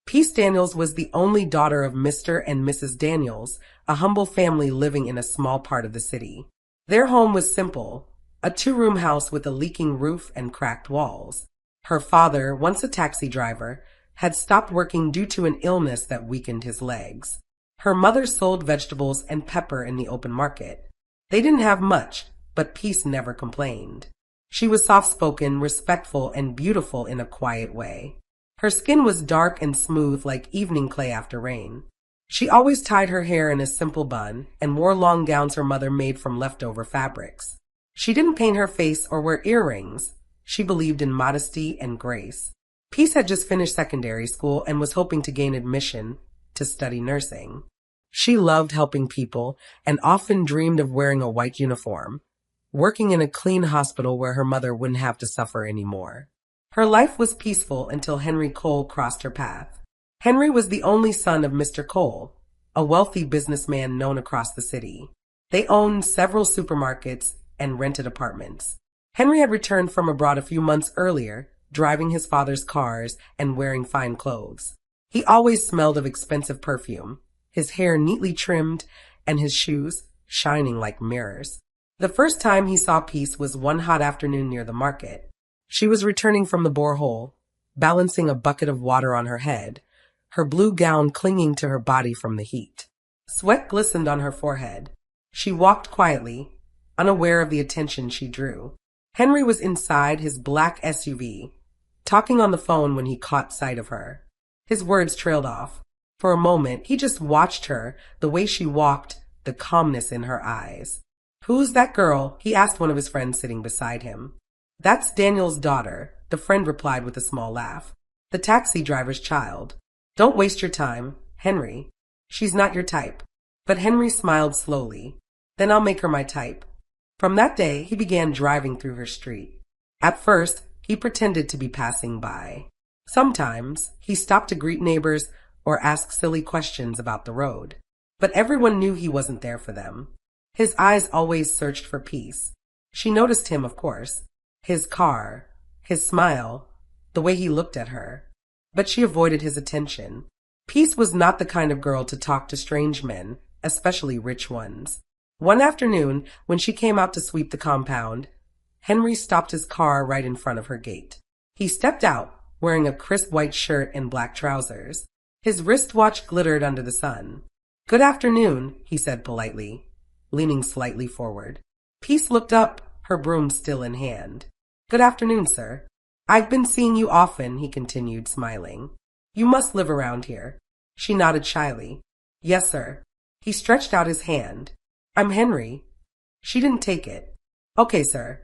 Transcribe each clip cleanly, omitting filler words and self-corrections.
Peace Daniels was the only daughter of Mr. and Mrs. Daniels, a humble family living in a small part of the city. Their home was simple, a two-room house with a leaking roof and cracked walls. Her father, once a taxi driver, had stopped working due to an illness that weakened his legs. Her mother sold vegetables and pepper in the open market. They didn't have much, but Peace never complained. She was soft-spoken, respectful, and beautiful in a quiet way. Her skin was dark and smooth like evening clay after rain. She always tied her hair in a simple bun and wore long gowns her mother made from leftover fabrics. She didn't paint her face or wear earrings. She believed in modesty and grace. Peace had just finished secondary school and was hoping to gain admission to study nursing. She loved helping people and often dreamed of wearing a white uniform, working in a clean hospital where her mother wouldn't have to suffer anymore. Her life was peaceful until Henry Cole crossed her path. Henry was the only son of Mr. Cole, a wealthy businessman known across the city. They owned several supermarkets and rented apartments. Henry had returned from abroad a few months earlier, driving his father's cars and wearing fine clothes. He always smelled of expensive perfume, his hair neatly trimmed and his shoes shining like mirrors. The first time he saw Peace was one hot afternoon near the market. She was returning from the borehole, balancing a bucket of water on her head, her blue gown clinging to her body from the heat. Sweat glistened on her forehead. She walked quietly, unaware of the attention she drew. Henry was inside his black SUV, talking on the phone when he caught sight of her. His words trailed off. For a moment, he just watched her, the way she walked, the calmness in her eyes. "Who's that girl?" he asked one of his friends sitting beside him. "That's Daniel's daughter," the friend replied with a small laugh. "The taxi driver's child. Don't waste your time, Henry. She's not your type." But Henry smiled slowly. "Then I'll make her my type." From that day, he began driving through her street. At first, he pretended to be passing by. Sometimes, he stopped to greet neighbors or ask silly questions about the road. But everyone knew he wasn't there for them. His eyes always searched for Peace. She noticed him, of course. His car, his smile, the way he looked at her. But she avoided his attention. Peace was not the kind of girl to talk to strange men, especially rich ones. One afternoon, when she came out to sweep the compound, Henry stopped his car right in front of her gate. He stepped out, wearing a crisp white shirt and black trousers. His wristwatch glittered under the sun. "Good afternoon," he said politely, leaning slightly forward. Peace looked up, her broom still in hand. "Good afternoon, sir. I've been seeing you often," he continued, smiling. "You must live around here." She nodded shyly. "Yes, sir." He stretched out his hand. "I'm Henry." She didn't take it. "Okay, sir.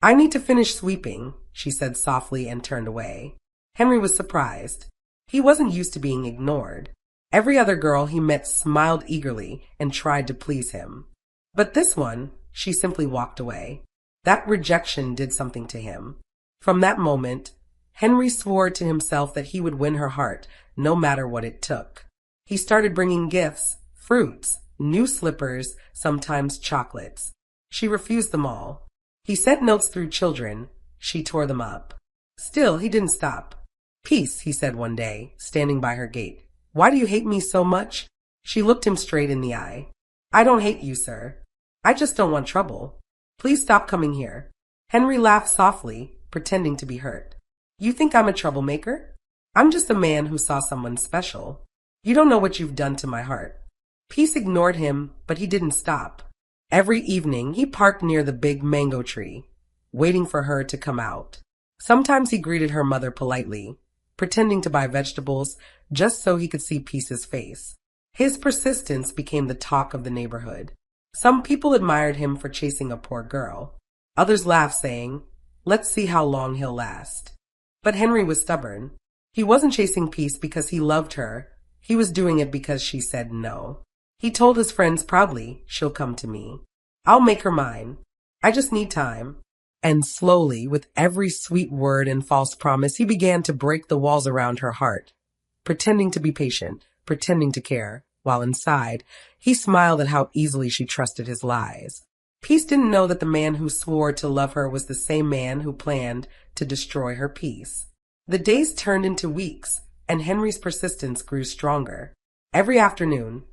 I need to finish sweeping," she said softly and turned away. Henry was surprised. He wasn't used to being ignored. Every other girl he met smiled eagerly and tried to please him. But this one, she simply walked away. That rejection did something to him. From that moment, Henry swore to himself that he would win her heart, no matter what it took. He started bringing gifts, fruits, new slippers, sometimes chocolates. She refused them all. He sent notes through children. She tore them up. Still, he didn't stop. "Peace," he said one day, standing by her gate. "Why do you hate me so much?" She looked him straight in the eye. "I don't hate you, sir. I just don't want trouble. Please stop coming here." Henry laughed softly, pretending to be hurt. "You think I'm a troublemaker? I'm just a man who saw someone special. You don't know what you've done to my heart." Peace ignored him, but he didn't stop. Every evening, he parked near the big mango tree, waiting for her to come out. Sometimes he greeted her mother politely, pretending to buy vegetables just so he could see Peace's face. His persistence became the talk of the neighborhood. Some people admired him for chasing a poor girl. Others laughed, saying, "Let's see how long he'll last." But Henry was stubborn. He wasn't chasing Peace because he loved her. He was doing it because she said no. He told his friends proudly, "She'll come to me. I'll make her mine. I just need time." And slowly, with every sweet word and false promise, he began to break the walls around her heart, pretending to be patient, pretending to care, while inside, he smiled at how easily she trusted his lies. Peace didn't know that the man who swore to love her was the same man who planned to destroy her peace. The days turned into weeks, and Henry's persistence grew stronger. Every afternoon,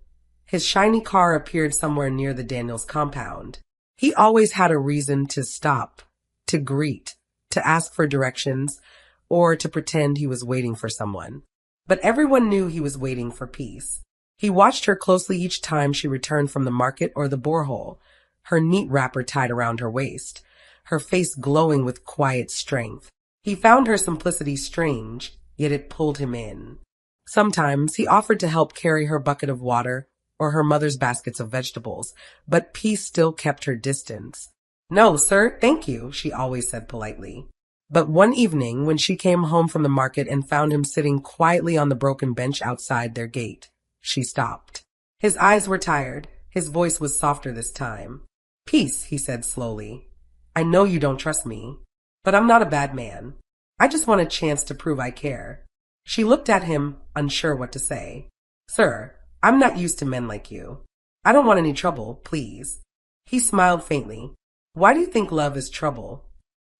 his shiny car appeared somewhere near the Daniels compound. He always had a reason to stop, to greet, to ask for directions, or to pretend he was waiting for someone. But everyone knew he was waiting for Peace. He watched her closely each time she returned from the market or the borehole, her neat wrapper tied around her waist, her face glowing with quiet strength. He found her simplicity strange, yet it pulled him in. Sometimes he offered to help carry her bucket of water or her mother's baskets of vegetables, but Peace still kept her distance. "No, sir, thank you," she always said politely. But one evening, when she came home from the market and found him sitting quietly on the broken bench outside their gate, she stopped. His eyes were tired. His voice was softer this time. "Peace," he said slowly. "I know you don't trust me, but I'm not a bad man. I just want a chance to prove I care." She looked at him, unsure what to say. "Sir, I'm not used to men like you. I don't want any trouble, please." He smiled faintly. "Why do you think love is trouble?"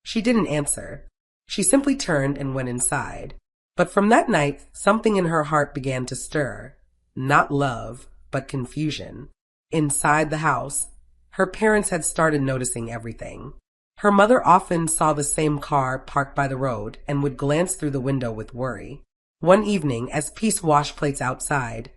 She didn't answer. She simply turned and went inside. But from that night, something in her heart began to stir. Not love, but confusion. Inside the house, her parents had started noticing everything. Her mother often saw the same car parked by the road and would glance through the window with worry. One evening, as Peace washed plates outside,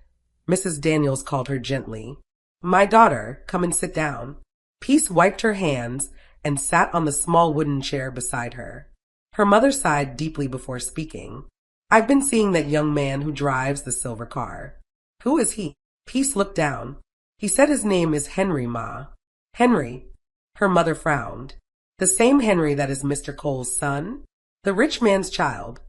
Mrs. Daniels called her gently. "My daughter, come and sit down." Peace wiped her hands and sat on the small wooden chair beside her. Her mother sighed deeply before speaking. "I've been seeing that young man who drives the silver car." "Who is he?" Peace looked down. "He said his name is Henry, Ma." "Henry?" Her mother frowned. "The same Henry that is Mr. Cole's son? The rich man's child?"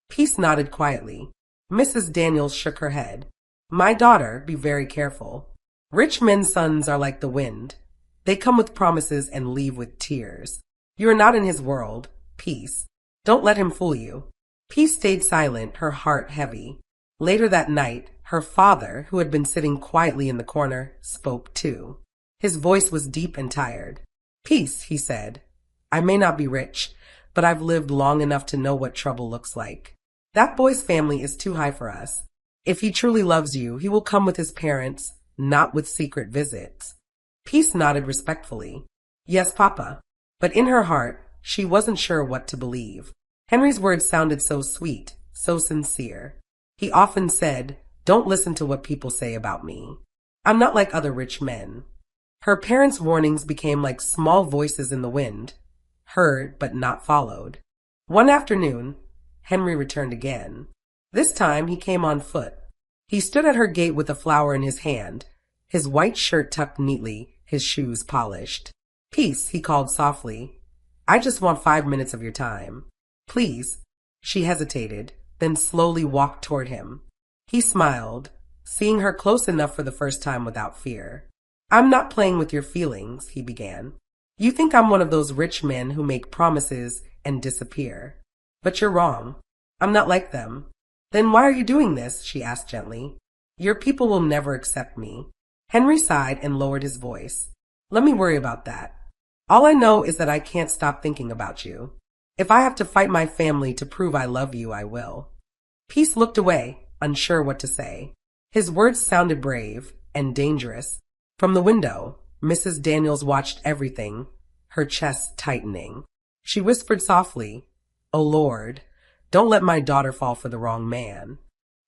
Peace nodded quietly. Mrs. Daniels shook her head. "My daughter, be very careful. Rich men's sons are like the wind. They come with promises and leave with tears. You are not in his world, Peace. Don't let him fool you." Peace stayed silent, her heart heavy. Later that night, her father, who had been sitting quietly in the corner, spoke too. His voice was deep and tired. "Peace," he said. "I may not be rich, but I've lived long enough to know what trouble looks like. That boy's family is too high for us. If he truly loves you, he will come with his parents, not with secret visits." Peace nodded respectfully. "Yes, Papa." But in her heart, she wasn't sure what to believe. Henry's words sounded so sweet, so sincere. He often said, "Don't listen to what people say about me. I'm not like other rich men." Her parents' warnings became like small voices in the wind, heard but not followed. One afternoon, Henry returned again. This time he came on foot. He stood at her gate with a flower in his hand, his white shirt tucked neatly, his shoes polished. "Peace," he called softly. "I just want 5 minutes of your time. Please." She hesitated, then slowly walked toward him. He smiled, seeing her close enough for the first time without fear. "I'm not playing with your feelings," he began. "You think I'm one of those rich men who make promises and disappear. But you're wrong. I'm not like them." "Then why are you doing this?" she asked gently. "Your people will never accept me." Henry sighed and lowered his voice. "Let me worry about that. All I know is that I can't stop thinking about you. If I have to fight my family to prove I love you, I will." Peace looked away, unsure what to say. His words sounded brave and dangerous. From the window, Mrs. Daniels watched everything, her chest tightening. She whispered softly, "Oh Lord, don't let my daughter fall for the wrong man."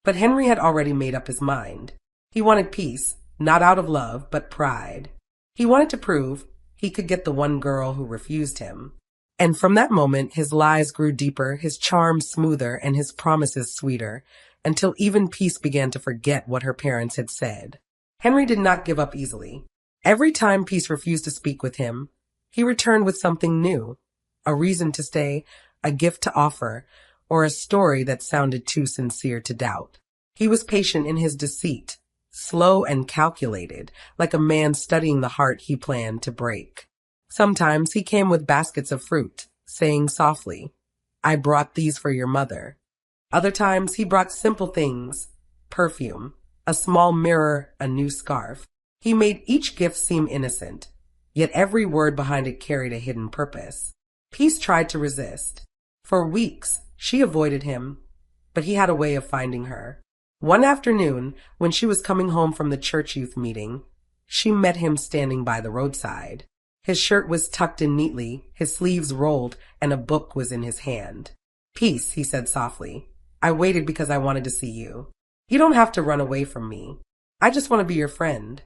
But Henry had already made up his mind. He wanted peace, not out of love, but pride. He wanted to prove he could get the one girl who refused him. And from that moment, his lies grew deeper, his charm smoother, and his promises sweeter, until even Peace began to forget what her parents had said. Henry did not give up easily. Every time Peace refused to speak with him, he returned with something new, a reason to stay, a gift to offer, or a story that sounded too sincere to doubt. He was patient in his deceit, slow and calculated, like a man studying the heart he planned to break. Sometimes he came with baskets of fruit, saying softly, "I brought these for your mother." Other times he brought simple things, perfume, a small mirror, a new scarf. He made each gift seem innocent, yet every word behind it carried a hidden purpose. Peace tried to resist. For weeks, she avoided him, but he had a way of finding her. One afternoon, when she was coming home from the church youth meeting, she met him standing by the roadside. His shirt was tucked in neatly, his sleeves rolled, and a book was in his hand. "Peace," he said softly. "I waited because I wanted to see you. You don't have to run away from me. I just want to be your friend."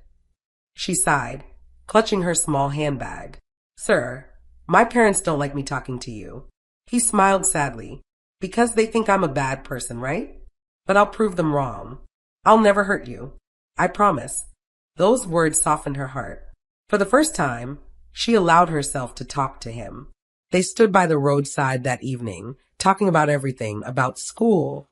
She sighed, clutching her small handbag. "Sir, my parents don't like me talking to you." He smiled sadly. "Because they think I'm a bad person, right? But I'll prove them wrong. I'll never hurt you. I promise." Those words softened her heart. For the first time, she allowed herself to talk to him. They stood by the roadside that evening, talking about everything, about school,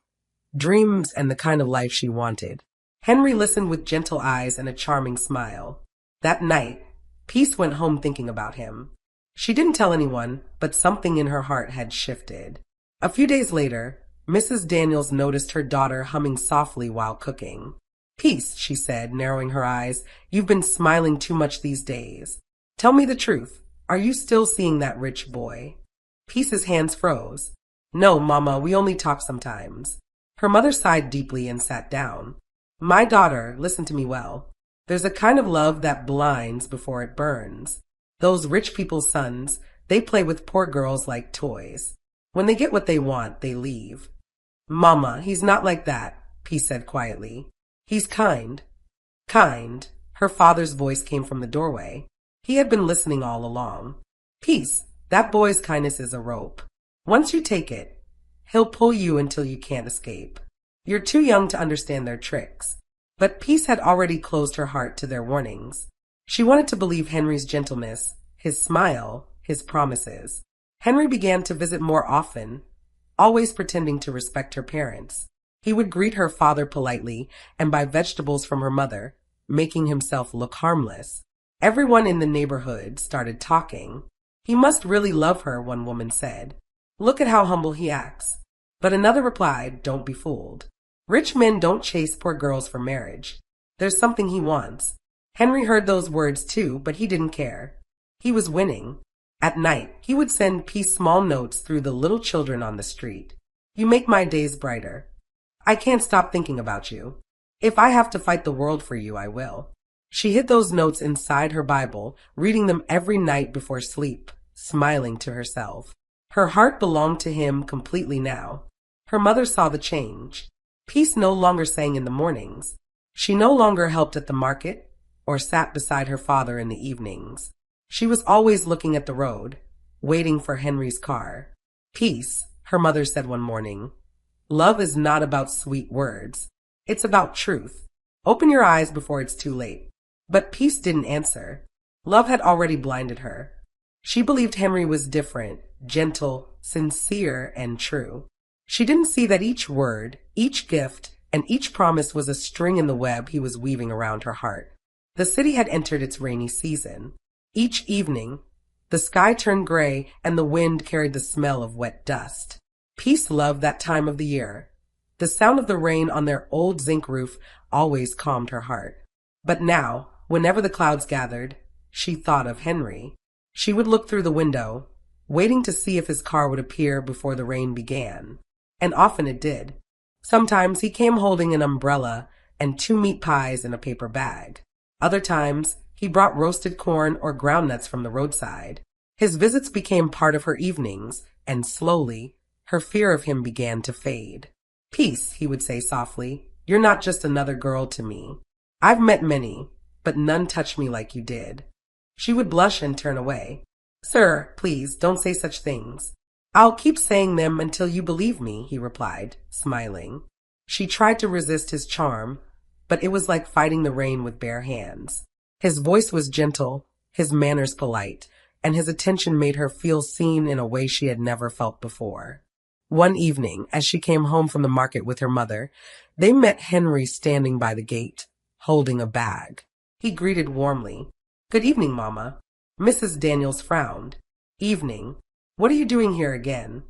dreams, and the kind of life she wanted. Henry listened with gentle eyes and a charming smile. That night, Peace went home thinking about him. She didn't tell anyone, but something in her heart had shifted. A few days later, Mrs. Daniels noticed her daughter humming softly while cooking. "Peace," she said, narrowing her eyes, "you've been smiling too much these days. Tell me the truth. Are you still seeing that rich boy?" Peace's hands froze. "No, Mama, we only talk sometimes." Her mother sighed deeply and sat down. "My daughter, listen to me well. There's a kind of love that blinds before it burns. Those rich people's sons, they play with poor girls like toys. When they get what they want, they leave." "Mama, he's not like that," Peace said quietly. "He's kind." "Kind?" Her father's voice came from the doorway. He had been listening all along. "Peace, that boy's kindness is a rope. Once you take it, he'll pull you until you can't escape. You're too young to understand their tricks." But Peace had already closed her heart to their warnings. She wanted to believe Henry's gentleness, his smile, his promises. Henry began to visit more often, always pretending to respect her parents. He would greet her father politely and buy vegetables from her mother, making himself look harmless. Everyone in the neighborhood started talking. "He must really love her," one woman said. "Look at how humble he acts." But another replied, "Don't be fooled. Rich men don't chase poor girls for marriage. There's something he wants." Henry heard those words too, but he didn't care. He was winning. At night, he would send Peace small notes through the little children on the street. "You make my days brighter. I can't stop thinking about you. If I have to fight the world for you, I will." She hid those notes inside her Bible, reading them every night before sleep, smiling to herself. Her heart belonged to him completely now. Her mother saw the change. Peace no longer sang in the mornings. She no longer helped at the market or sat beside her father in the evenings. She was always looking at the road, waiting for Henry's car. "Peace," her mother said one morning. "Love is not about sweet words. It's about truth. Open your eyes before it's too late." But Peace didn't answer. Love had already blinded her. She believed Henry was different, gentle, sincere, and true. She didn't see that each word, each gift, and each promise was a string in the web he was weaving around her heart. The city had entered its rainy season. Each evening, the sky turned gray and the wind carried the smell of wet dust. Peace loved that time of the year. The sound of the rain on their old zinc roof always calmed her heart. But now, whenever the clouds gathered, she thought of Henry. She would look through the window, waiting to see if his car would appear before the rain began. And often it did. Sometimes he came holding an umbrella and 2 meat pies in a paper bag. Other times, he brought roasted corn or ground nuts from the roadside. His visits became part of her evenings, and slowly, her fear of him began to fade. "Peace," he would say softly. "You're not just another girl to me. I've met many, but none touched me like you did." She would blush and turn away. "Sir, please, don't say such things." "I'll keep saying them until you believe me," he replied, smiling. She tried to resist his charm, but it was like fighting the rain with bare hands. His voice was gentle, his manners polite, and his attention made her feel seen in a way she had never felt before. One evening, as she came home from the market with her mother, they met Henry standing by the gate, holding a bag. He greeted warmly. "Good evening, Mama." Mrs. Daniels frowned. "Evening. What are you doing here again?"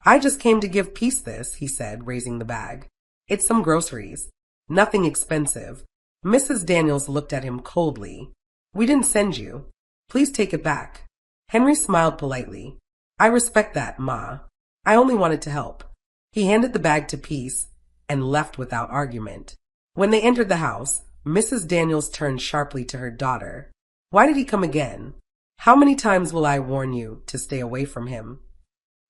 "I just came to give Peace this," he said, raising the bag. "It's some groceries. Nothing expensive." Mrs. Daniels looked at him coldly. "We didn't send you. Please take it back." Henry smiled politely. "I respect that, Ma. I only wanted to help." He handed the bag to Peace and left without argument. When they entered the house, Mrs. Daniels turned sharply to her daughter. Why did he come again? How many times will I warn you to stay away from him?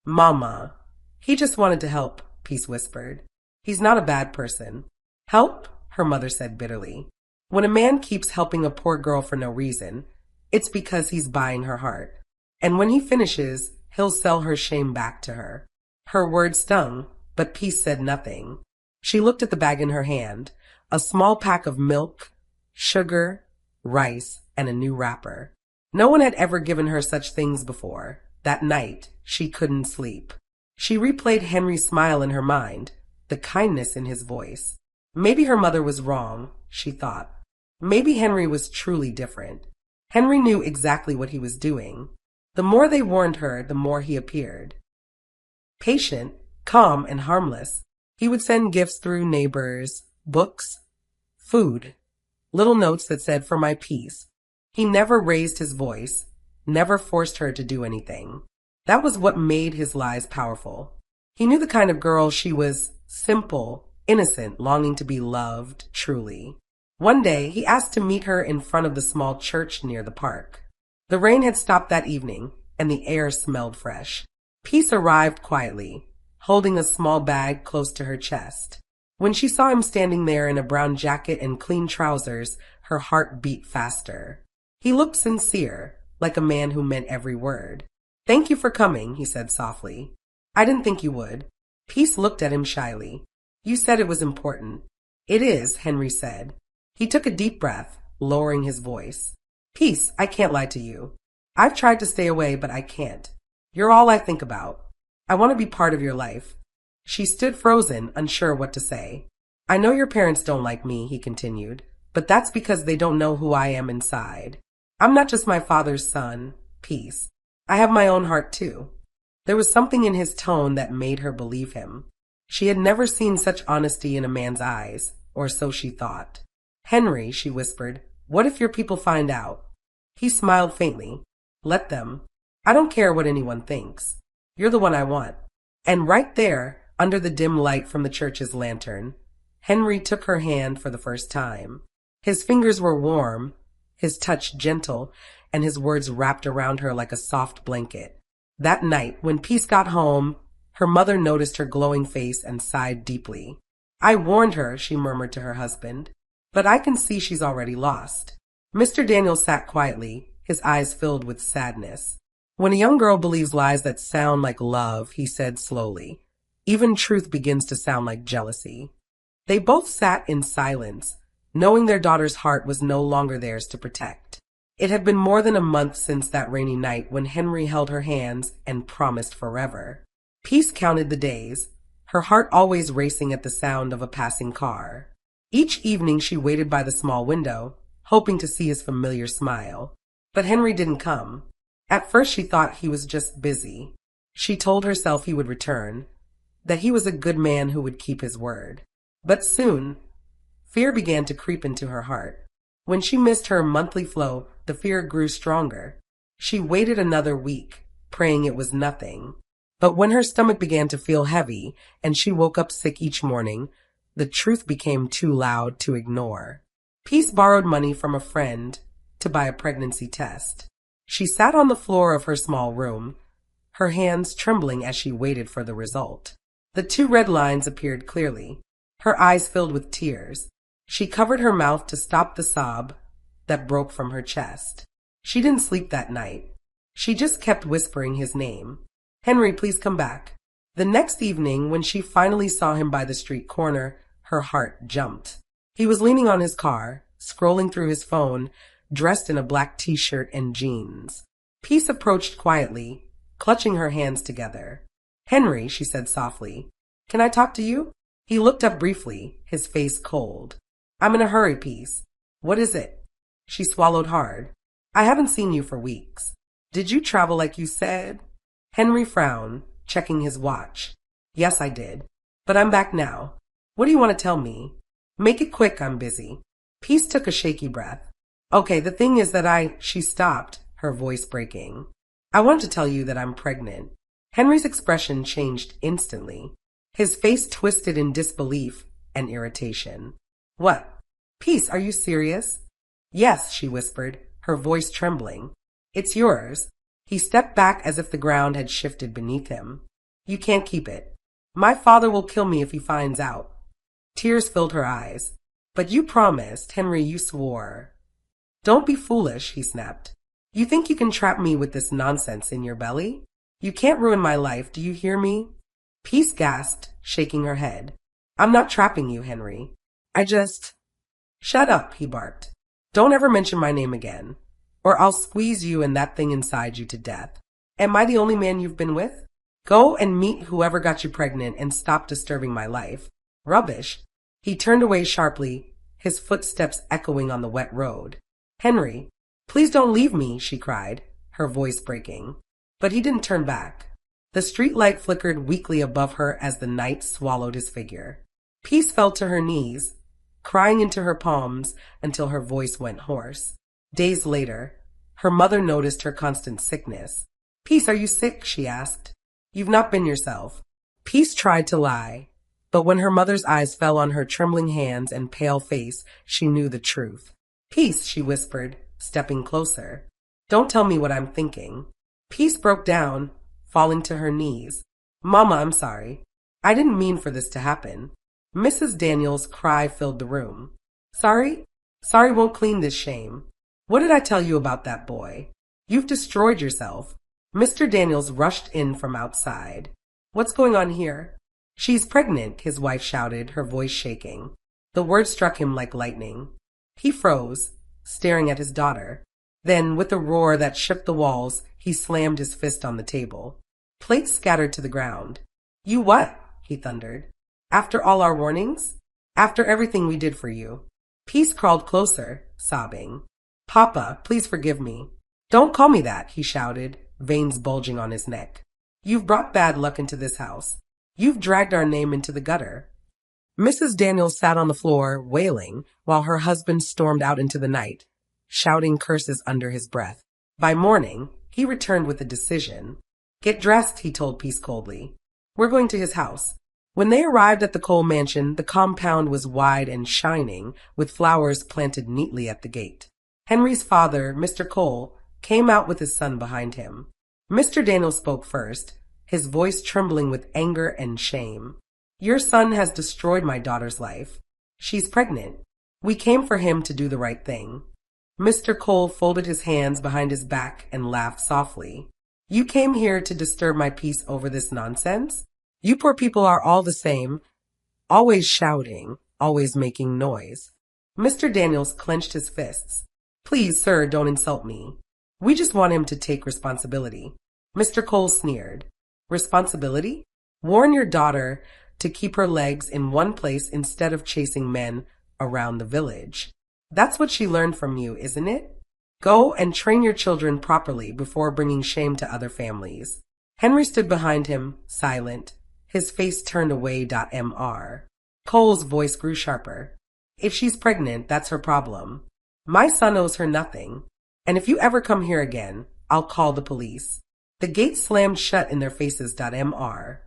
Mama, he just wanted to help, Peace whispered. He's not a bad person. Help? Her mother said bitterly. When a man keeps helping a poor girl for no reason, it's because he's buying her heart. And when he finishes, he'll sell her shame back to her. Her words stung, but Peace said nothing. She looked at the bag in her hand, a small pack of milk, sugar, rice, and a new wrapper. No one had ever given her such things before. That night, she couldn't sleep. She replayed Henry's smile in her mind, the kindness in his voice. Maybe her mother was wrong, she thought. Maybe Henry was truly different. Henry knew exactly what he was doing. The more they warned her, the more he appeared. Patient, calm, and harmless. He would send gifts through neighbors, books, food, little notes that said, "For my peace." He never raised his voice, never forced her to do anything. That was what made his lies powerful. He knew the kind of girl she was: simple, innocent, longing to be loved truly. One day, he asked to meet her in front of the small church near the park. The rain had stopped that evening, and the air smelled fresh. Peace arrived quietly, holding a small bag close to her chest. When she saw him standing there in a brown jacket and clean trousers, her heart beat faster. He looked sincere, like a man who meant every word. "Thank you for coming," he said softly. "I didn't think you would." Peace looked at him shyly. "You said it was important." "It is," Henry said. He took a deep breath, lowering his voice. "Peace, I can't lie to you. I've tried to stay away, but I can't. You're all I think about. I want to be part of your life." She stood frozen, unsure what to say. "I know your parents don't like me," he continued, "but that's because they don't know who I am inside. I'm not just my father's son, Peace. I have my own heart too." There was something in his tone that made her believe him. She had never seen such honesty in a man's eyes, or so she thought. "Henry," she whispered, "what if your people find out?" He smiled faintly. "Let them. I don't care what anyone thinks. You're the one I want." And right there, under the dim light from the church's lantern, Henry took her hand for the first time. His fingers were warm, his touch gentle, and his words wrapped around her like a soft blanket. That night, when Peace got home, her mother noticed her glowing face and sighed deeply. "I warned her," she murmured to her husband, "but I can see she's already lost." Mr. Daniels sat quietly, his eyes filled with sadness. "When a young girl believes lies that sound like love," he said slowly, "even truth begins to sound like jealousy." They both sat in silence, knowing their daughter's heart was no longer theirs to protect. It had been more than a month since that rainy night when Henry held her hands and promised forever. Peace counted the days, her heart always racing at the sound of a passing car. Each evening she waited by the small window, hoping to see his familiar smile. But Henry didn't come. At first she thought he was just busy. She told herself he would return, that he was a good man who would keep his word. But soon, fear began to creep into her heart. When she missed her monthly flow, the fear grew stronger. She waited another week, praying it was nothing. But when her stomach began to feel heavy and she woke up sick each morning, the truth became too loud to ignore. Peace borrowed money from a friend to buy a pregnancy test. She sat on the floor of her small room, her hands trembling as she waited for the result. The 2 red lines appeared clearly. Her eyes filled with tears. She covered her mouth to stop the sob that broke from her chest. She didn't sleep that night. She just kept whispering his name. "Henry, please come back." The next evening, when she finally saw him by the street corner, her heart jumped. He was leaning on his car, scrolling through his phone, dressed in a black t-shirt and jeans. Peace approached quietly, clutching her hands together. "Henry," she said softly, "can I talk to you?" He looked up briefly, his face cold. "I'm in a hurry, Peace." "What is it?" She swallowed hard. "I haven't seen you for weeks. Did you travel like you said?" Henry frowned, checking his watch. "Yes, I did. But I'm back now. What do you want to tell me?" "Make it quick, I'm busy." Peace took a shaky breath. "Okay, the thing is that She stopped, her voice breaking. "I wanted to tell you that I'm pregnant." Henry's expression changed instantly. His face twisted in disbelief and irritation. What? Peace, are you serious? Yes, she whispered, her voice trembling. It's yours. He stepped back as if the ground had shifted beneath him. You can't keep it. My father will kill me if he finds out. Tears filled her eyes. But you promised, Henry, you swore. Don't be foolish, he snapped. You think you can trap me with this nonsense in your belly? You can't ruin my life, do you hear me? Peace gasped, shaking her head. I'm not trapping you, Henry. I just... Shut up, he barked. Don't ever mention my name again, or I'll squeeze you and that thing inside you to death. Am I the only man you've been with? Go and meet whoever got you pregnant and stop disturbing my life. Rubbish. He turned away sharply, his footsteps echoing on the wet road. Henry, please don't leave me, she cried, her voice breaking. But he didn't turn back. The street light flickered weakly above her as the night swallowed his figure. Peace fell to her knees, crying into her palms until her voice went hoarse. Days later, her mother noticed her constant sickness. Peace, are you sick? She asked. You've not been yourself. Peace tried to lie, but when her mother's eyes fell on her trembling hands and pale face, she knew the truth. Peace, she whispered, stepping closer. Don't tell me what I'm thinking. Peace broke down, falling to her knees. Mama, I'm sorry. I didn't mean for this to happen. Mrs. Daniels' cry filled the room. Sorry? Sorry won't clean this shame. What did I tell you about that boy? You've destroyed yourself. Mr. Daniels rushed in from outside. What's going on here? She's pregnant, his wife shouted, her voice shaking. The word struck him like lightning. He froze, staring at his daughter. Then, with a roar that shook the walls, he slammed his fist on the table. Plates scattered to the ground. You what? He thundered. After all our warnings? After everything we did for you? Peace crawled closer, sobbing. Papa, please forgive me. Don't call me that, he shouted, veins bulging on his neck. You've brought bad luck into this house. You've dragged our name into the gutter. Mrs. Daniels sat on the floor, wailing, while her husband stormed out into the night, shouting curses under his breath. By morning, he returned with a decision. Get dressed, he told Peace coldly. We're going to his house. When they arrived at the Cole mansion, the compound was wide and shining, with flowers planted neatly at the gate. Henry's father, Mr. Cole, came out with his son behind him. Mr. Daniels spoke first, his voice trembling with anger and shame. Your son has destroyed my daughter's life. She's pregnant. We came for him to do the right thing. Mr. Cole folded his hands behind his back and laughed softly. You came here to disturb my peace over this nonsense? You poor people are all the same, always shouting, always making noise. Mr. Daniels clenched his fists. Please, sir, don't insult me. We just want him to take responsibility. Mr. Cole sneered. Responsibility? Warn your daughter to keep her legs in one place instead of chasing men around the village. That's what she learned from you, isn't it? Go and train your children properly before bringing shame to other families. Henry stood behind him, silent, his face turned away. Mr. Cole's voice grew sharper. If she's pregnant, that's her problem. My son owes her nothing. And if you ever come here again, I'll call the police. The gate slammed shut in their faces. Mr.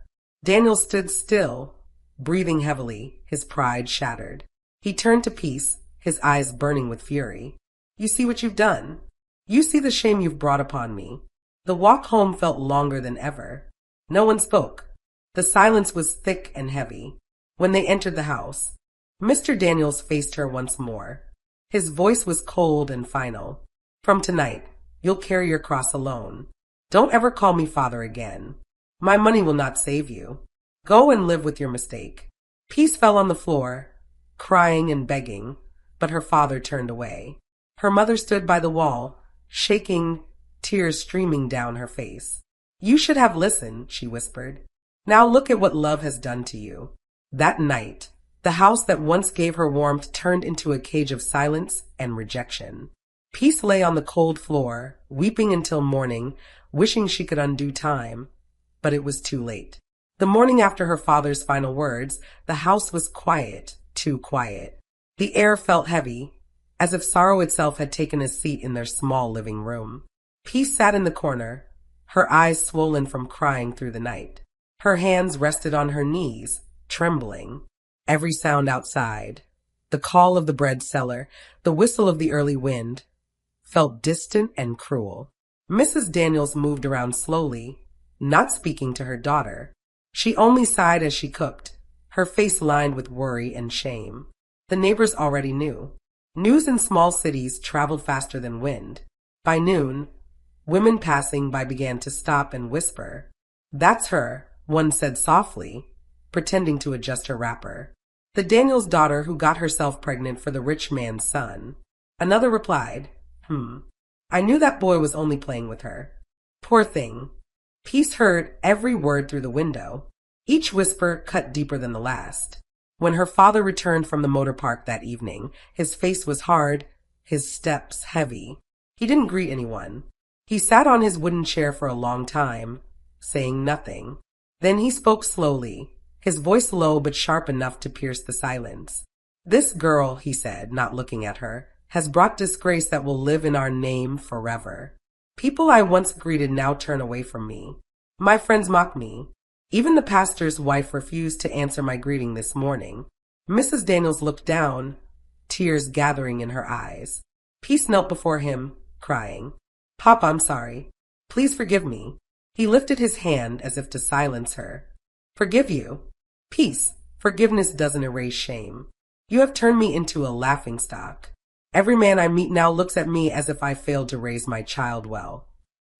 Daniel stood still, breathing heavily, his pride shattered. He turned to Peace, his eyes burning with fury. You see what you've done? You see the shame you've brought upon me. The walk home felt longer than ever. No one spoke. The silence was thick and heavy. When they entered the house, Mr. Daniels faced her once more. His voice was cold and final. From tonight, you'll carry your cross alone. Don't ever call me father again. My money will not save you. Go and live with your mistake. Peace fell on the floor, crying and begging, but her father turned away. Her mother stood by the wall, shaking, tears streaming down her face. You should have listened, she whispered. Now look at what love has done to you. That night, the house that once gave her warmth turned into a cage of silence and rejection. Peace lay on the cold floor, weeping until morning, wishing she could undo time, but it was too late. The morning after her father's final words, the house was quiet, too quiet. The air felt heavy, as if sorrow itself had taken a seat in their small living room. Peace sat in the corner, her eyes swollen from crying through the night. Her hands rested on her knees, trembling. Every sound outside, the call of the bread seller, the whistle of the early wind, felt distant and cruel. Mrs. Daniels moved around slowly, not speaking to her daughter. She only sighed as she cooked, her face lined with worry and shame. The neighbors already knew. News in small cities traveled faster than wind. By noon, women passing by began to stop and whisper. "That's her," one said softly, pretending to adjust her wrapper. "The Daniels' daughter who got herself pregnant for the rich man's son." Another replied, I knew that boy was only playing with her. Poor thing." Peace heard every word through the window. Each whisper cut deeper than the last. When her father returned from the motor park that evening, his face was hard, his steps heavy. He didn't greet anyone. He sat on his wooden chair for a long time, saying nothing. Then he spoke slowly, his voice low but sharp enough to pierce the silence. "This girl," he said, not looking at her, "has brought disgrace that will live in our name forever. People I once greeted now turn away from me. My friends mock me. Even the pastor's wife refused to answer my greeting this morning." Mrs. Daniels looked down, tears gathering in her eyes. Peace knelt before him, crying, "Papa, I'm sorry. Please forgive me." He lifted his hand as if to silence her. "Forgive you? Peace, forgiveness doesn't erase shame. You have turned me into a laughingstock. Every man I meet now looks at me as if I failed to raise my child well."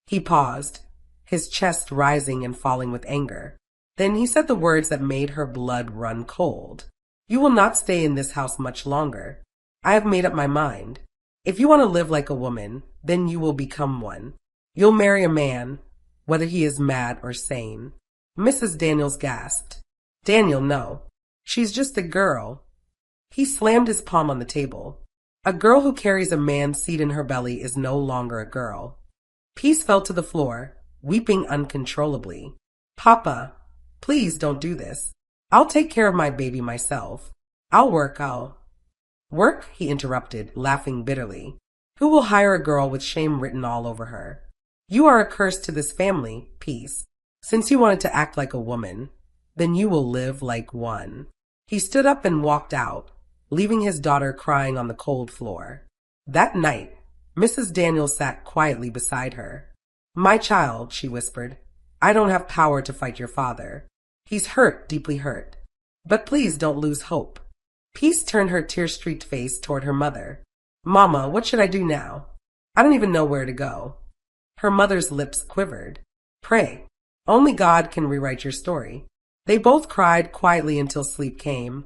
He paused, his chest rising and falling with anger. Then he said the words that made her blood run cold. "You will not stay in this house much longer. I have made up my mind. If you want to live like a woman, then you will become one. You'll marry a man, whether he is mad or sane." Mrs. Daniels gasped. "Daniel, no. She's just a girl." He slammed his palm on the table. "A girl who carries a man's seed in her belly is no longer a girl." Peace fell to the floor, weeping uncontrollably. "Papa, please don't do this. I'll take care of my baby myself. I'll work. Work?" he interrupted, laughing bitterly. "Who will hire a girl with shame written all over her? You are a curse to this family, Peace. Since you wanted to act like a woman, then you will live like one." He stood up and walked out, leaving his daughter crying on the cold floor. That night, Mrs. Daniels sat quietly beside her. "My child," she whispered, "I don't have power to fight your father. He's hurt, deeply hurt. But please don't lose hope." Peace turned her tear-streaked face toward her mother. "Mama, what should I do now? I don't even know where to go." Her mother's lips quivered. "Pray. Only God can rewrite your story." They both cried quietly until sleep came,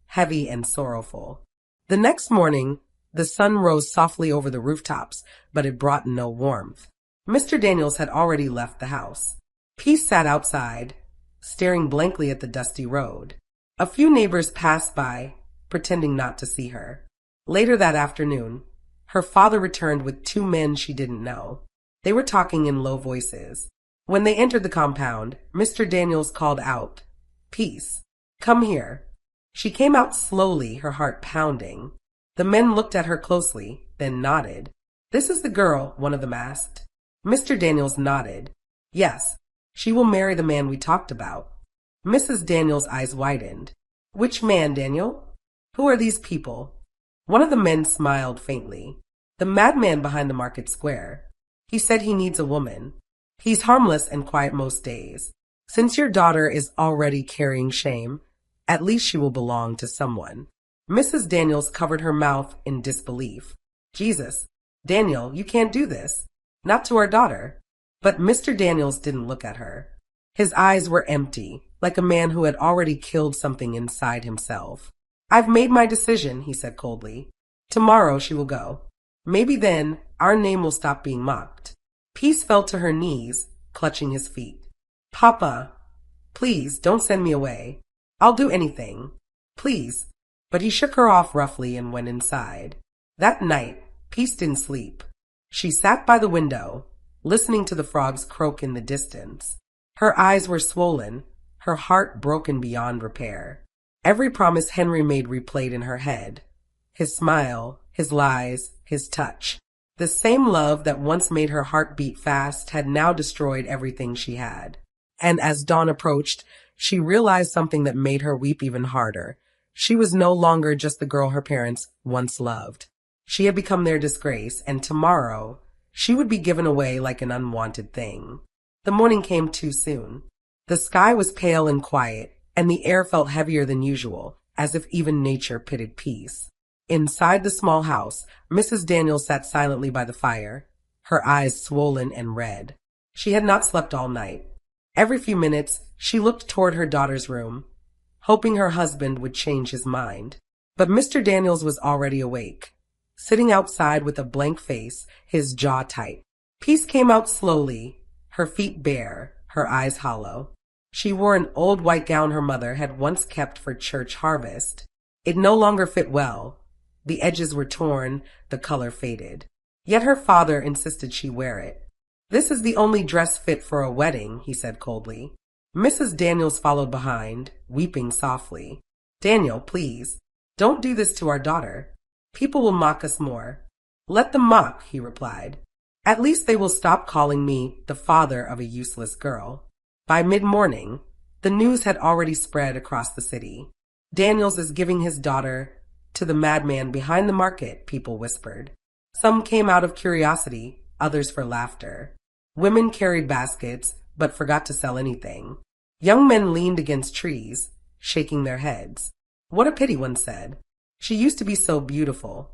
heavy and sorrowful. The next morning, the sun rose softly over the rooftops, but it brought no warmth. Mr. Daniels had already left the house. Peace sat outside, staring blankly at the dusty road. A few neighbors passed by, pretending not to see her. Later that afternoon, her father returned with two men she didn't know. They were talking in low voices. When they entered the compound, Mr. Daniels called out, "Peace, come here." She came out slowly, her heart pounding. The men looked at her closely, then nodded. "This is the girl," one of them asked. Mr. Daniels nodded. "Yes, she will marry the man we talked about." Mrs. Daniels' eyes widened. "Which man, Daniel? Who are these people?" One of the men smiled faintly. "The madman behind the market square. He said he needs a woman. He's harmless and quiet most days. Since your daughter is already carrying shame, at least she will belong to someone." Mrs. Daniels covered her mouth in disbelief. "Jesus, Daniel, you can't do this. Not to our daughter." But Mr. Daniels didn't look at her. His eyes were empty, like a man who had already killed something inside himself. "I've made my decision," he said coldly. "Tomorrow she will go. Maybe then our name will stop being mocked." Peace fell to her knees, clutching his feet. "Papa, please don't send me away. I'll do anything. Please." But he shook her off roughly and went inside. That night, Peace didn't sleep. She sat by the window, listening to the frogs croak in the distance. Her eyes were swollen, her heart broken beyond repair. Every promise Henry made replayed in her head. His smile, his lies, his touch. The same love that once made her heart beat fast had now destroyed everything she had. And as dawn approached, she realized something that made her weep even harder. She was no longer just the girl her parents once loved. She had become their disgrace, and tomorrow she would be given away like an unwanted thing. The morning came too soon. The sky was pale and quiet, and the air felt heavier than usual, as if even nature pitied peace. Inside the small house, Mrs. Daniels sat silently by the fire, her eyes swollen and red. She had not slept all night. Every few minutes, she looked toward her daughter's room, hoping her husband would change his mind. But Mr. Daniels was already awake, sitting outside with a blank face, his jaw tight. Peace came out slowly, her feet bare, her eyes hollow. She wore an old white gown her mother had once kept for church harvest. It no longer fit well. The edges were torn, the color faded. Yet her father insisted she wear it. "This is the only dress fit for a wedding," he said coldly. Mrs. Daniels followed behind, weeping softly. "Daniel, please, don't do this to our daughter. People will mock us more." "Let them mock," he replied. "At least they will stop calling me the father of a useless girl." By mid-morning, the news had already spread across the city. "Daniels is giving his daughter to the madman behind the market," people whispered. Some came out of curiosity, others for laughter. Women carried baskets, but forgot to sell anything. Young men leaned against trees, shaking their heads. "What a pity," one said. "She used to be so beautiful."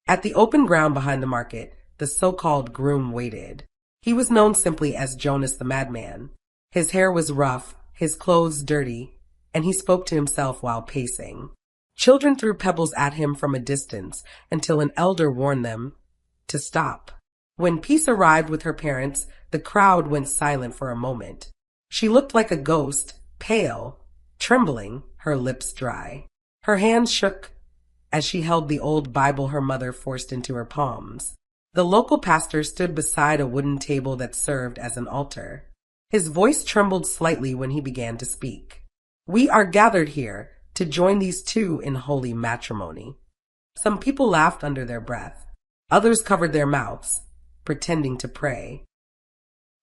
At the open ground behind the market, the so-called groom waited. He was known simply as Jonas the Madman. His hair was rough, his clothes dirty, and he spoke to himself while pacing. Children threw pebbles at him from a distance until an elder warned them to stop. When Peace arrived with her parents, the crowd went silent for a moment. She looked like a ghost, pale, trembling, her lips dry. Her hands shook as she held the old Bible her mother forced into her palms. The local pastor stood beside a wooden table that served as an altar. His voice trembled slightly when he began to speak. "We are gathered here to join these two in holy matrimony." Some people laughed under their breath. Others covered their mouths, pretending to pray.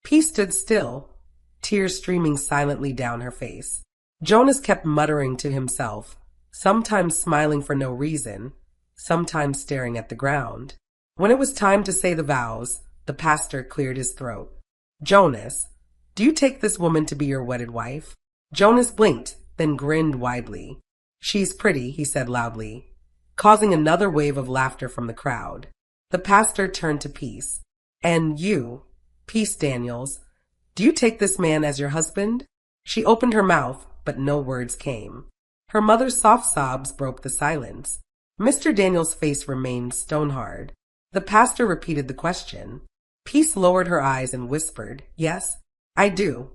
Peace stood still, tears streaming silently down her face. Jonas kept muttering to himself, sometimes smiling for no reason, sometimes staring at the ground. When it was time to say the vows, the pastor cleared his throat. "Jonas, do you take this woman to be your wedded wife?" Jonas blinked, then grinned widely. "She's pretty," he said loudly, causing another wave of laughter from the crowd. The pastor turned to Peace. "And you, Peace Daniels, do you take this man as your husband?" She opened her mouth, but no words came. Her mother's soft sobs broke the silence. Mr. Daniels' face remained stone-hard. The pastor repeated the question. Peace lowered her eyes and whispered, "Yes, I do."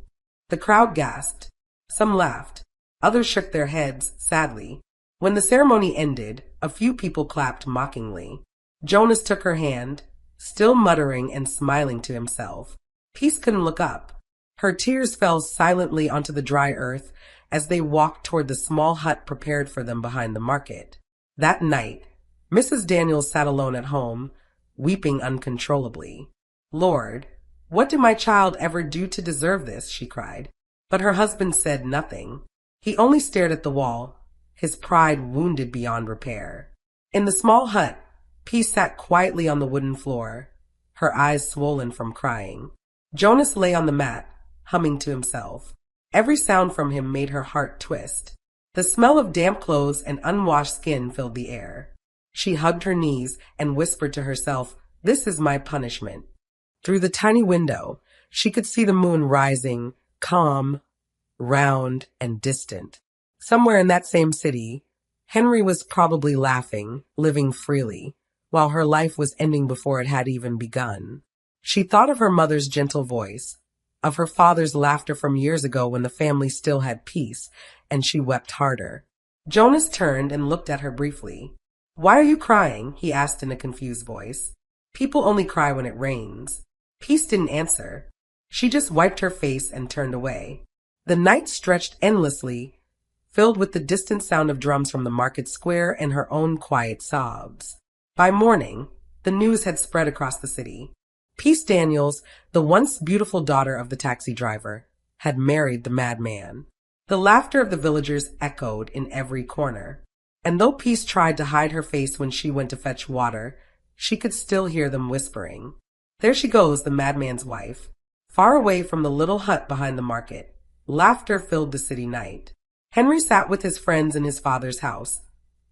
The crowd gasped. Some laughed. Others shook their heads sadly. When the ceremony ended, a few people clapped mockingly. Jonas took her hand, still muttering and smiling to himself. Peace couldn't look up. Her tears fell silently onto the dry earth as they walked toward the small hut prepared for them behind the market. That night, Mrs. Daniels sat alone at home, weeping uncontrollably. "Lord, what did my child ever do to deserve this?" she cried. But her husband said nothing. He only stared at the wall, his pride wounded beyond repair. In the small hut, Peace sat quietly on the wooden floor, her eyes swollen from crying. Jonas lay on the mat, humming to himself. Every sound from him made her heart twist. The smell of damp clothes and unwashed skin filled the air. She hugged her knees and whispered to herself, "This is my punishment." Through the tiny window, she could see the moon rising, calm, round, and distant. Somewhere in that same city, Henry was probably laughing, living freely, while her life was ending before it had even begun. She thought of her mother's gentle voice, of her father's laughter from years ago when the family still had peace, and she wept harder. Jonas turned and looked at her briefly. "Why are you crying?" he asked in a confused voice. "People only cry when it rains." Peace didn't answer. She just wiped her face and turned away. The night stretched endlessly, filled with the distant sound of drums from the market square and her own quiet sobs. By morning, the news had spread across the city. Peace Daniels, the once beautiful daughter of the taxi driver, had married the madman. The laughter of the villagers echoed in every corner. And though Peace tried to hide her face when she went to fetch water, she could still hear them whispering. There she goes, the madman's wife. Far away from the little hut behind the market, laughter filled the city night. Henry sat with his friends in his father's house,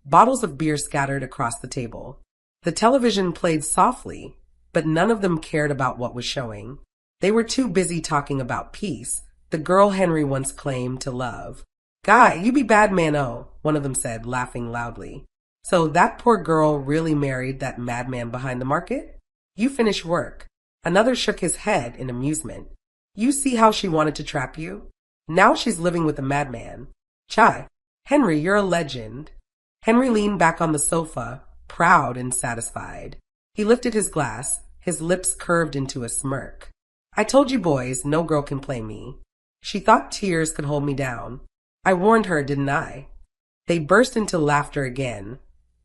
bottles of beer scattered across the table. The television played softly, but none of them cared about what was showing. They were too busy talking about Peace, the girl Henry once claimed to love. "Guy, you be bad man, oh," one of them said, laughing loudly. "So that poor girl really married that madman behind the market? You finish work." Another shook his head in amusement. "You see how she wanted to trap you? Now she's living with a madman. Chai, Henry, you're a legend." Henry leaned back on the sofa, proud and satisfied. He lifted his glass, his lips curved into a smirk. "I told you boys, no girl can play me. She thought tears could hold me down. I warned her, didn't I?" They burst into laughter again,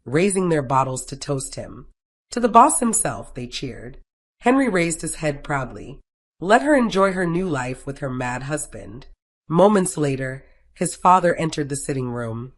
raising their bottles to toast him. To the boss himself, they cheered. Henry raised his head proudly. Let her enjoy her new life with her mad husband. Moments later, his father entered the sitting room,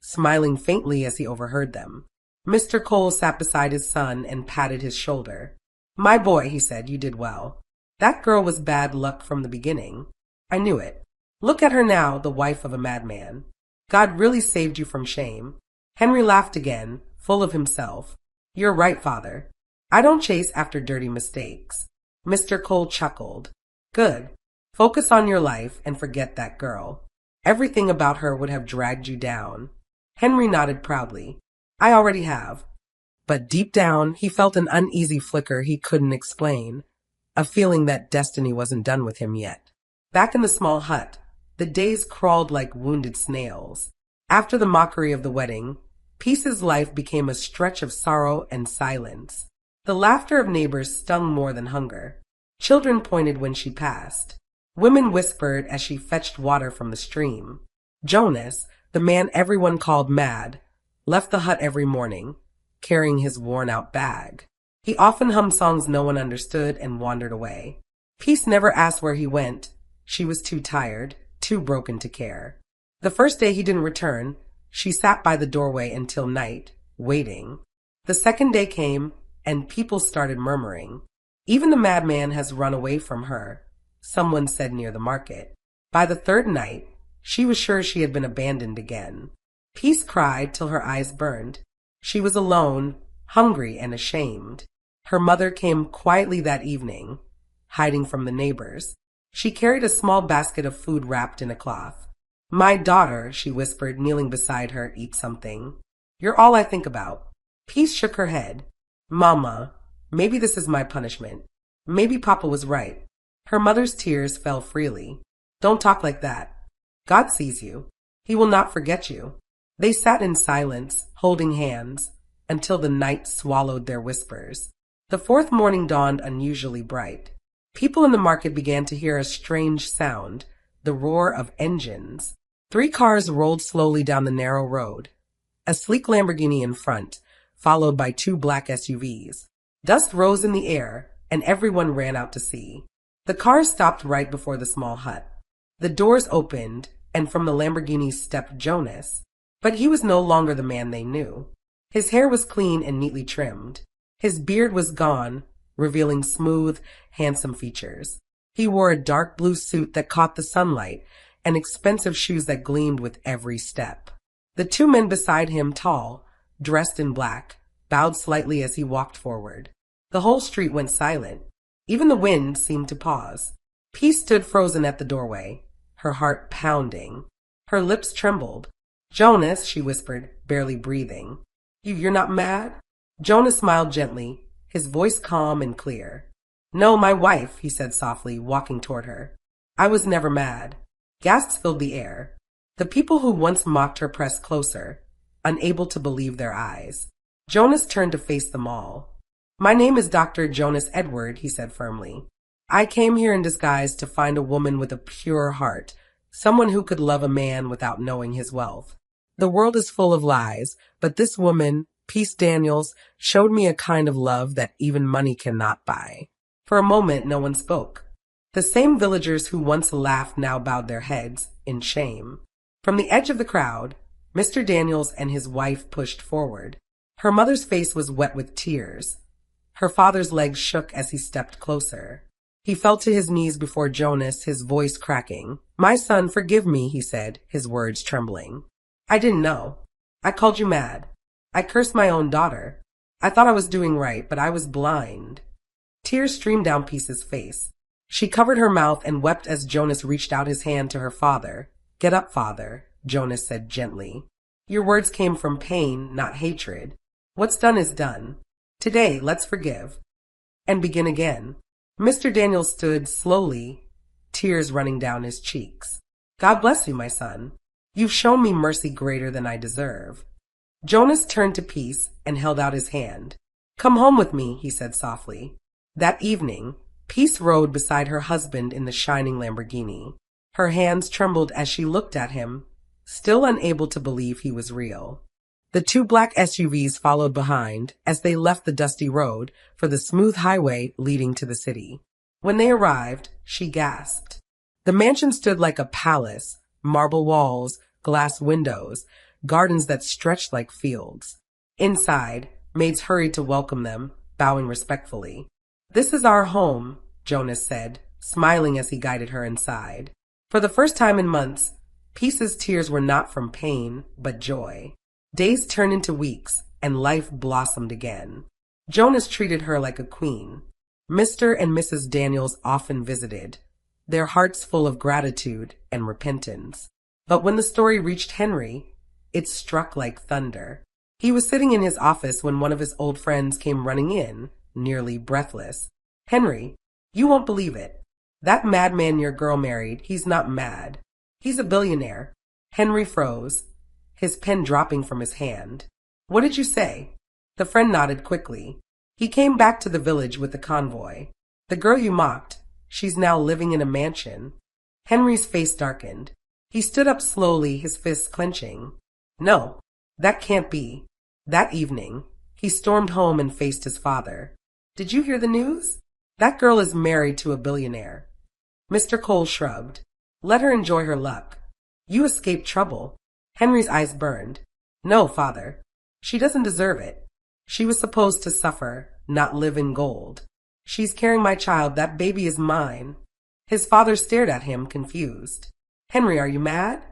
smiling faintly as he overheard them. Mr. Cole sat beside his son and patted his shoulder. "My boy," he said, "you did well. That girl was bad luck from the beginning. I knew it. Look at her now, the wife of a madman. God really saved you from shame." Henry laughed again, full of himself. "You're right, father. I don't chase after dirty mistakes." Mr. Cole chuckled. "Good. Focus on your life and forget that girl. Everything about her would have dragged you down." Henry nodded proudly. "I already have." But deep down, he felt an uneasy flicker he couldn't explain, a feeling that destiny wasn't done with him yet. Back in the small hut, the days crawled like wounded snails. After the mockery of the wedding, Peace's life became a stretch of sorrow and silence. The laughter of neighbors stung more than hunger. Children pointed when she passed. Women whispered as she fetched water from the stream. Jonas, the man everyone called mad, left the hut every morning, carrying his worn-out bag. He often hummed songs no one understood and wandered away. Peace never asked where he went. She was too tired, too broken to care. The first day he didn't return, she sat by the doorway until night, waiting. The second day came, and people started murmuring. "Even the madman has run away from her," someone said near the market. By the third night, she was sure she had been abandoned again. Peace cried till her eyes burned. She was alone, hungry and ashamed. Her mother came quietly that evening, hiding from the neighbors. She carried a small basket of food wrapped in a cloth. "My daughter," she whispered, kneeling beside her, "eat something. You're all I think about." Peace shook her head. "Mama, maybe this is my punishment. Maybe Papa was right." Her mother's tears fell freely. "Don't talk like that. God sees you. He will not forget you." They sat in silence, holding hands, until the night swallowed their whispers. The fourth morning dawned unusually bright. People in the market began to hear a strange sound, the roar of engines. 3 cars rolled slowly down the narrow road, a sleek Lamborghini in front, followed by 2 black SUVs. Dust rose in the air, and everyone ran out to see. The cars stopped right before the small hut. The doors opened, and from the Lamborghini stepped Jonas. But he was no longer the man they knew. His hair was clean and neatly trimmed. His beard was gone, revealing smooth, handsome features. He wore a dark blue suit that caught the sunlight and expensive shoes that gleamed with every step. The 2 men beside him, tall, dressed in black, bowed slightly as he walked forward. The whole street went silent. Even the wind seemed to pause. Peace stood frozen at the doorway, her heart pounding. Her lips trembled. "Jonas," she whispered, barely breathing. You're not mad?" Jonas smiled gently, his voice calm and clear. "No, my wife," he said softly, walking toward her. "I was never mad." Gasps filled the air. The people who once mocked her pressed closer, unable to believe their eyes. Jonas turned to face them all. "My name is Dr. Jonas Edward," he said firmly. "I came here in disguise to find a woman with a pure heart, someone who could love a man without knowing his wealth. The world is full of lies, but this woman, Peace Daniels, showed me a kind of love that even money cannot buy." For a moment, no one spoke. The same villagers who once laughed now bowed their heads in shame. From the edge of the crowd, Mr. Daniels and his wife pushed forward. Her mother's face was wet with tears. Her father's legs shook as he stepped closer. He fell to his knees before Jonas, his voice cracking. "My son, forgive me," he said, his words trembling. "I didn't know. I called you mad. I cursed my own daughter. I thought I was doing right, but I was blind." Tears streamed down Peace's face. She covered her mouth and wept as Jonas reached out his hand to her father. "Get up, father," Jonas said gently. "Your words came from pain, not hatred. What's done is done. Today, let's forgive and begin again." Mr. Daniels stood slowly, tears running down his cheeks. "God bless you, my son. You've shown me mercy greater than I deserve." Jonas turned to Peace and held out his hand. "Come home with me," he said softly. That evening, Peace rode beside her husband in the shining Lamborghini. Her hands trembled as she looked at him, still unable to believe he was real. The two black SUVs followed behind as they left the dusty road for the smooth highway leading to the city. When they arrived, she gasped. The mansion stood like a palace, marble walls, glass windows, gardens that stretched like fields. Inside, maids hurried to welcome them, bowing respectfully. "This is our home," Jonas said, smiling as he guided her inside. For the first time in months, Peace's tears were not from pain, but joy. Days turned into weeks, and life blossomed again. Jonas treated her like a queen. Mr. and Mrs. Daniels often visited, their hearts full of gratitude and repentance. But when the story reached Henry, it struck like thunder. He was sitting in his office when one of his old friends came running in, nearly breathless. "Henry, you won't believe it. That madman your girl married, he's not mad. He's a billionaire." Henry froze, his pen dropping from his hand. "What did you say?" The friend nodded quickly. "He came back to the village with the convoy. The girl you mocked, she's now living in a mansion." Henry's face darkened. He stood up slowly, his fists clenching. "No, that can't be." That evening, he stormed home and faced his father. "Did you hear the news? That girl is married to a billionaire." Mr. Cole shrugged. "Let her enjoy her luck. You escaped trouble." Henry's eyes burned. "No, father. She doesn't deserve it. She was supposed to suffer, not live in gold. She's carrying my child. That baby is mine." His father stared at him, confused. "Henry, are you mad?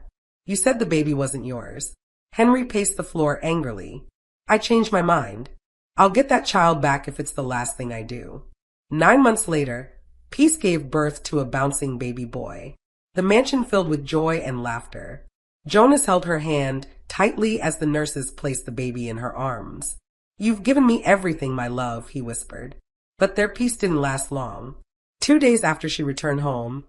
You said the baby wasn't yours." Henry paced the floor angrily. "I changed my mind. I'll get that child back if it's the last thing I do." 9 months later, Peace gave birth to a bouncing baby boy. The mansion filled with joy and laughter. Jonas held her hand tightly as the nurses placed the baby in her arms. "You've given me everything, my love," he whispered. But their peace didn't last long. 2 days after she returned home,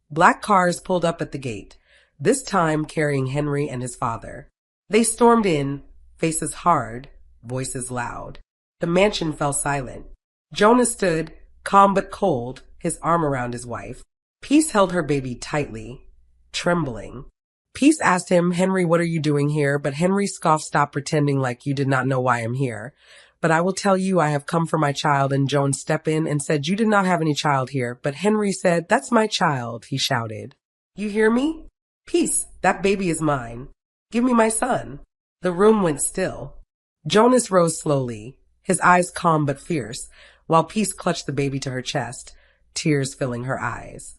black cars pulled up at the gate, this time carrying Henry and his father. They stormed in, faces hard, voices loud. The mansion fell silent. Jonas stood, calm but cold, his arm around his wife. Peace held her baby tightly, trembling. Peace asked him, "Henry, what are you doing here?" But Henry scoffed, "Stop pretending like you did not know why I'm here. But I will tell you I have come for my child." And Joan stepped in and said, "You did not have any child here." But Henry said, "That's my child," he shouted. "You hear me? Peace, that baby is mine. Give me my son." The room went still. Jonas rose slowly, his eyes calm but fierce, while Peace clutched the baby to her chest, tears filling her eyes.